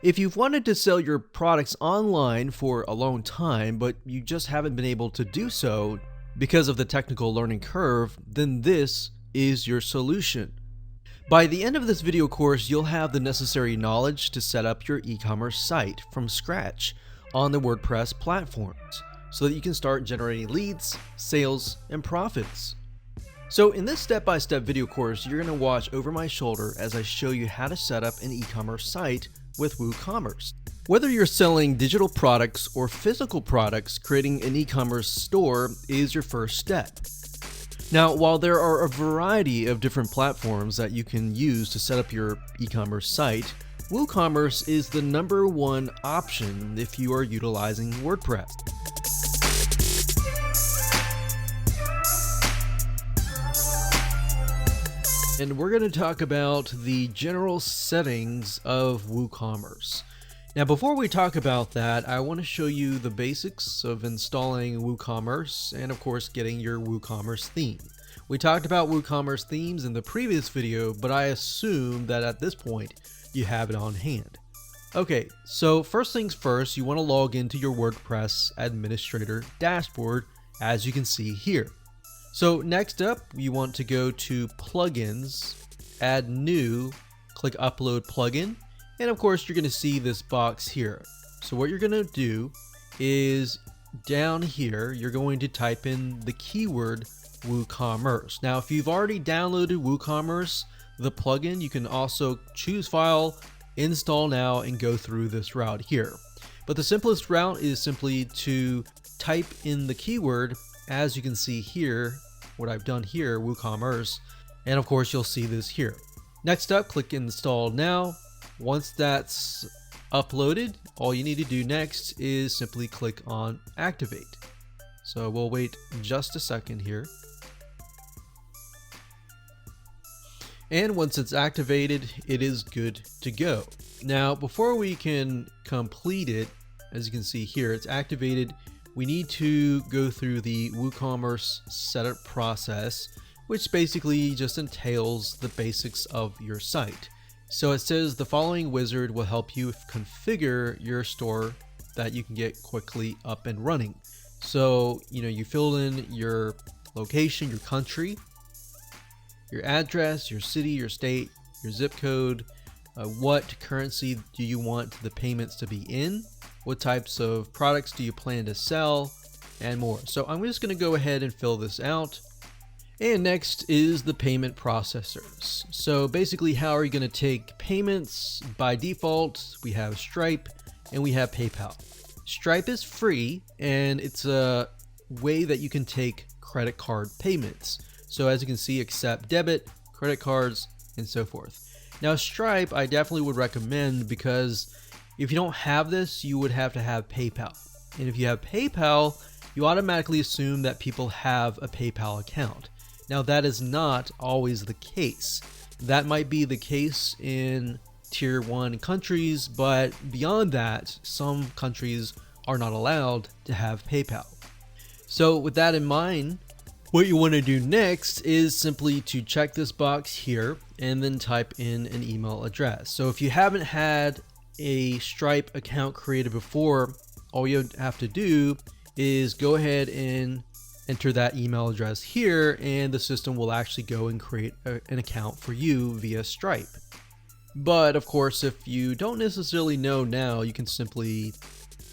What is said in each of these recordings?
If you've wanted to sell your products online for a long time, but you just haven't been able to do so because of the technical learning curve, then this is your solution. By the end of this video course, you'll have the necessary knowledge to set up your e-commerce site from scratch on the WordPress platforms so that you can start generating leads, sales, and profits. So in this step-by-step video course, you're going to watch over my shoulder as I show you how to set up an e-commerce site with WooCommerce. Whether you're selling digital products or physical products, creating an e-commerce store is your first step. Now, while there are a variety of different platforms that you can use to set up your e-commerce site, WooCommerce is the #1 option if you are utilizing WordPress. And we're going to talk about the general settings of WooCommerce. Now, before we talk about that, I want to show you the basics of installing WooCommerce and, of course, getting your WooCommerce theme. We talked about WooCommerce themes in the previous video, but I assume that at this point you have it on hand. Okay, so first things first, you want to log into your WordPress administrator dashboard, as you can see here. So next up, you want to go to plugins, add new, click upload plugin, and of course you're going to see this box here. So what you're going to do is down here, you're going to type in the keyword WooCommerce. Now, if you've already downloaded WooCommerce, the plugin, you can also choose file, install now, and go through this route here. But the simplest route is simply to type in the keyword. As you can see here, what I've done here, WooCommerce, and of course you'll see this here. Next up, click install now. Once that's uploaded, all you need to do next is simply click on activate. So we'll wait just a second here. And once it's activated, it is good to go. Now, before we can complete it, as you can see here, it's activated. We need to go through the WooCommerce setup process, which basically just entails the basics of your site. So it says the following wizard will help you configure your store that you can get quickly up and running. So, you fill in your location, your country, your address, your city, your state, your zip code, what currency do you want the payments to be in, what types of products do you plan to sell, and more. So I'm just going to go ahead and fill this out. And next is the payment processors. So basically, how are you going to take payments? By default, we have Stripe and we have PayPal. Stripe is free, and it's a way that you can take credit card payments. So as you can see, accept debit, credit cards, and so forth. Now, Stripe, I definitely would recommend, because if you don't have this, you would have to have PayPal. And if you have PayPal, you automatically assume that people have a PayPal account. Now, that is not always the case. That might be the case in tier 1 countries, but beyond that, some countries are not allowed to have PayPal. So with that in mind, what you want to do next is simply to check this box here and then type in an email address. So if you haven't had a Stripe account created before, all you have to do is go ahead and enter that email address here, and the system will actually go and create an account for you via Stripe. But of course, if you don't necessarily know now, you can simply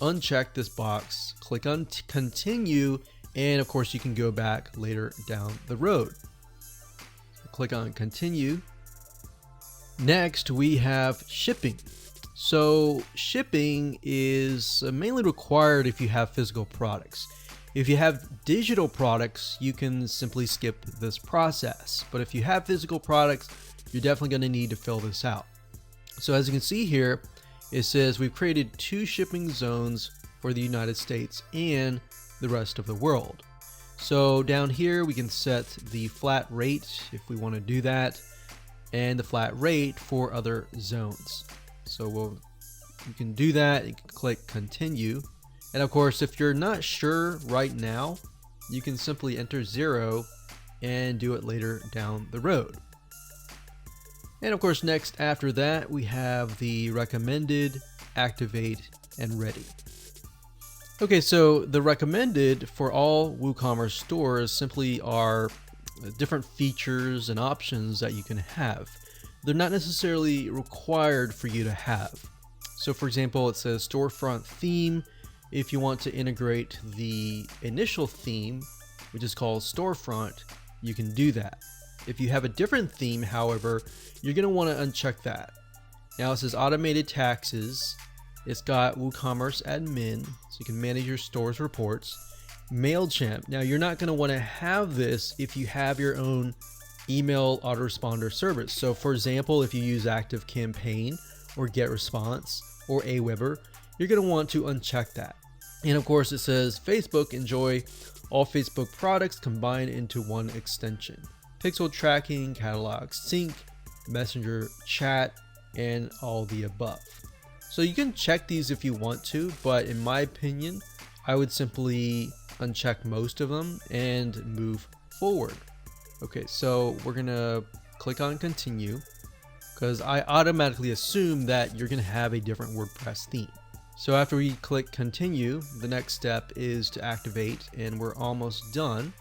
uncheck this box, click on continue, and of course you can go back later down the road. Click on continue. Next, we have shipping. So shipping is mainly required if you have physical products. If you have digital products, you can simply skip this process. But if you have physical products, you're definitely going to need to fill this out. So as you can see here, it says we've created 2 shipping zones for the United States and the rest of the world. So down here, we can set the flat rate if we want to do that, and the flat rate for other zones. So you can do that. You can click continue. And of course, if you're not sure right now, you can simply enter 0 and do it later down the road. And of course, next after that, we have the recommended, activate, and ready. Okay, so the recommended for all WooCommerce stores simply are different features and options that you can have. They're not necessarily required for you to have. So for example, it says storefront theme. If you want to integrate the initial theme, which is called storefront, you can do that. If you have a different theme, however, you're going to want to uncheck that. Now it says automated taxes. It's got WooCommerce admin, so you can manage your store's reports. MailChimp. Now you're not going to want to have this if you have your own email autoresponder service. So for example, if you use ActiveCampaign or GetResponse or Aweber, you're going to want to uncheck that. And of course it says Facebook, enjoy all Facebook products combined into one extension. Pixel tracking, catalog sync, messenger chat, and all the above. So you can check these if you want to, but in my opinion, I would simply uncheck most of them and move forward. Okay, so we're gonna click on continue because I automatically assume that you're gonna have a different WordPress theme. So after we click continue, the next step is to activate, and we're almost done.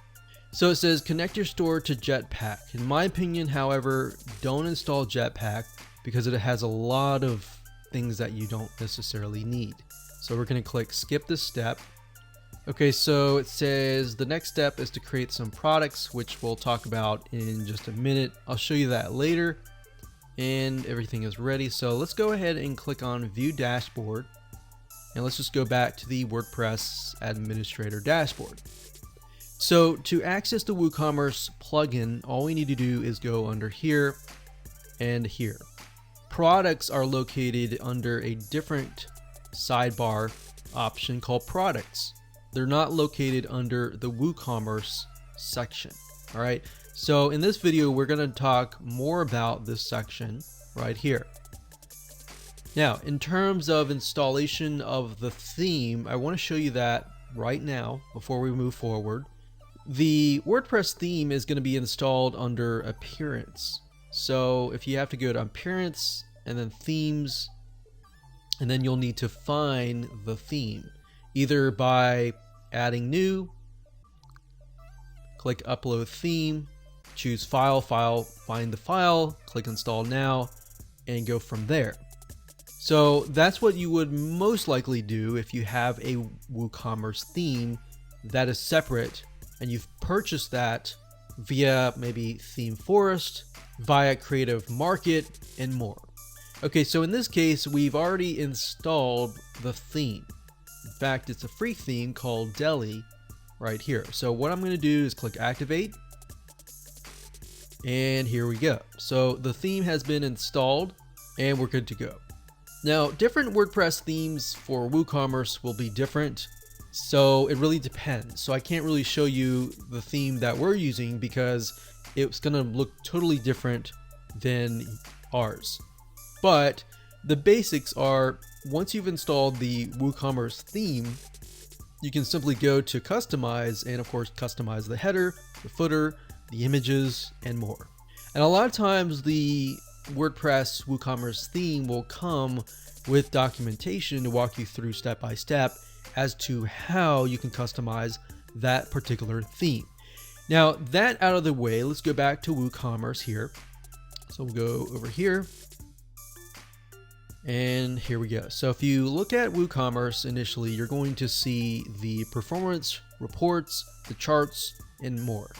So it says connect your store to Jetpack. In my opinion, however, don't install Jetpack because it has a lot of things that you don't necessarily need. So we're going to click skip this step. Okay, so it says the next step is to create some products, which we'll talk about in just a minute. I'll show you that later. And everything is ready. So let's go ahead and click on view dashboard. And let's just go back to the WordPress administrator dashboard. So to access the WooCommerce plugin, all we need to do is go under here and here. Products are located under a different sidebar option called products. They're not located under the WooCommerce section. All right. So in this video, we're going to talk more about this section right here. Now, in terms of installation of the theme, I want to show you that right now before we move forward. The WordPress theme is going to be installed under Appearance. So if you have to go to Appearance and then Themes, and then you'll need to find the theme, either by adding new, click Upload Theme, choose File, find the file, click Install Now, and go from there. So that's what you would most likely do if you have a WooCommerce theme that is separate and you've purchased that via maybe Theme Forest, via Creative Market, and more. Okay, so in this case, we've already installed the theme. In fact, it's a free theme called Deli right here. So what I'm going to do is click Activate. And here we go. So the theme has been installed and we're good to go. Now, different WordPress themes for WooCommerce will be different. So it really depends. So I can't really show you the theme that we're using because it's going to look totally different than ours. But the basics are, once you've installed the WooCommerce theme, you can simply go to customize and of course customize the header, the footer, the images, and more. And a lot of times the WordPress WooCommerce theme will come with documentation to walk you through step by step as to how you can customize that particular theme. Now, that out of the way, let's go back to WooCommerce here. So we'll go over here. And here we go. So if you look at WooCommerce initially, you're going to see the performance reports, the charts, and more.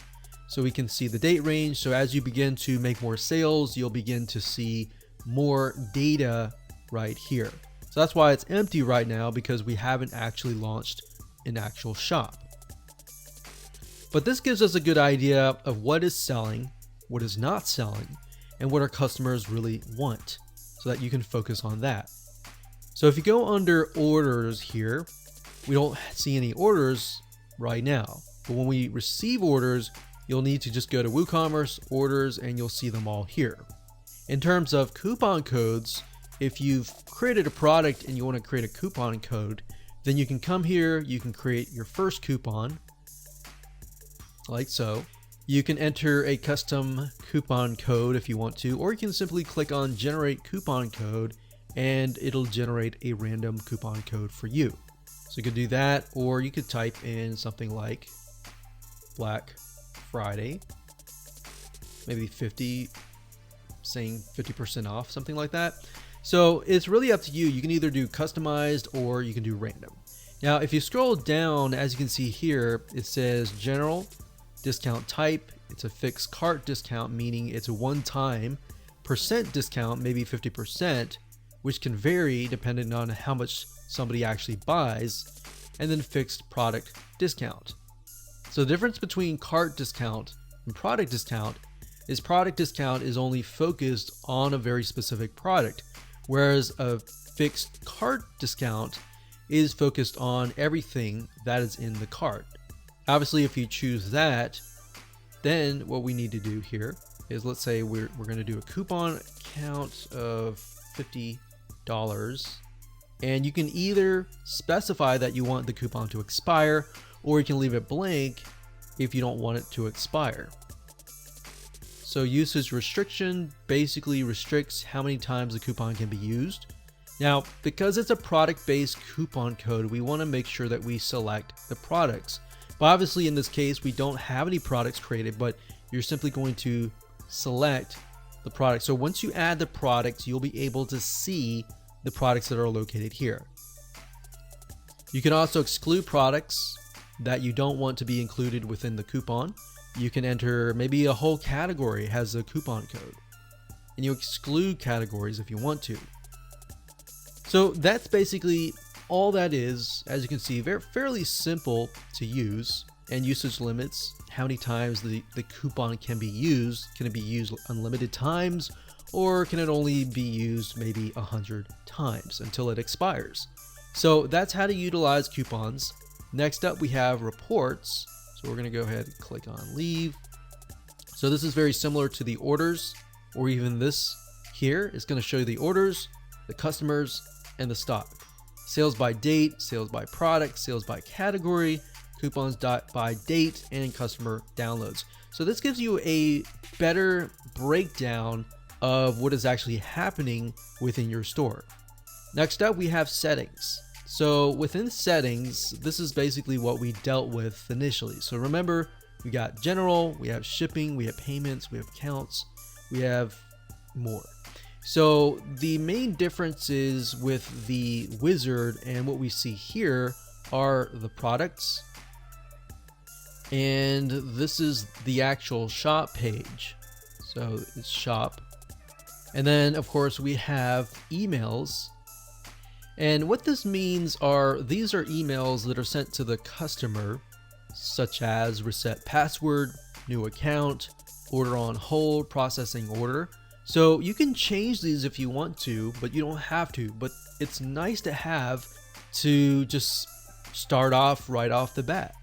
So we can see the date range. So as you begin to make more sales, you'll begin to see more data right here. So that's why it's empty right now, because we haven't actually launched an actual shop. But this gives us a good idea of what is selling, what is not selling, and what our customers really want, so that you can focus on that. So if you go under orders here, we don't see any orders right now. But when we receive orders, you'll need to just go to WooCommerce orders and you'll see them all here. In terms of coupon codes, if you've created a product and you want to create a coupon code, then you can come here, you can create your first coupon, like so. You can enter a custom coupon code if you want to, or you can simply click on generate coupon code and it'll generate a random coupon code for you. So you could do that, or you could type in something like Black Friday, maybe 50, saying 50% off, something like that. So it's really up to you. You can either do customized or you can do random. Now, if you scroll down, as you can see here, it says general discount type. It's a fixed cart discount, meaning it's a one-time percent discount, maybe 50%, which can vary depending on how much somebody actually buys, and then fixed product discount. So the difference between cart discount and product discount is only focused on a very specific product, whereas a fixed cart discount is focused on everything that is in the cart. Obviously, if you choose that, then what we need to do here is, let's say we're going to do a coupon count of $50, and you can either specify that you want the coupon to expire, or you can leave it blank if you don't want it to expire. So usage restriction basically restricts how many times the coupon can be used. Now, because it's a product-based coupon code, we want to make sure that we select the products. But obviously in this case, we don't have any products created, but you're simply going to select the product. So once you add the products, you'll be able to see the products that are located here. You can also exclude products that you don't want to be included within the coupon. You can enter maybe a whole category has a coupon code, and you exclude categories if you want to. So that's basically all that is. As you can see, fairly simple to use, and usage limits, how many times the coupon can be used. Can it be used unlimited times, or can it only be used maybe 100 times until it expires? So that's how to utilize coupons. Next up, we have reports. So we're going to go ahead and click on leave. So this is very similar to the orders, or even this here. It's going to show you the orders, the customers, and the stock. Sales by date, sales by product, sales by category, coupons by date, and customer downloads. So this gives you a better breakdown of what is actually happening within your store. Next up, we have settings. So within settings, this is basically what we dealt with initially. So remember, we got general, we have shipping, we have payments, we have accounts, we have more. So the main differences with the wizard and what we see here are the products, and this is the actual shop page. So it's shop. And then of course we have emails. And what this means are, these are emails that are sent to the customer, such as reset password, new account, order on hold, processing order. So you can change these if you want to, but you don't have to. But it's nice to have to just start off right off the bat.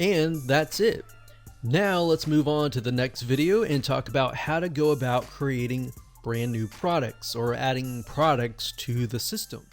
And that's it. Now let's move on to the next video and talk about how to go about creating brand new products or adding products to the system.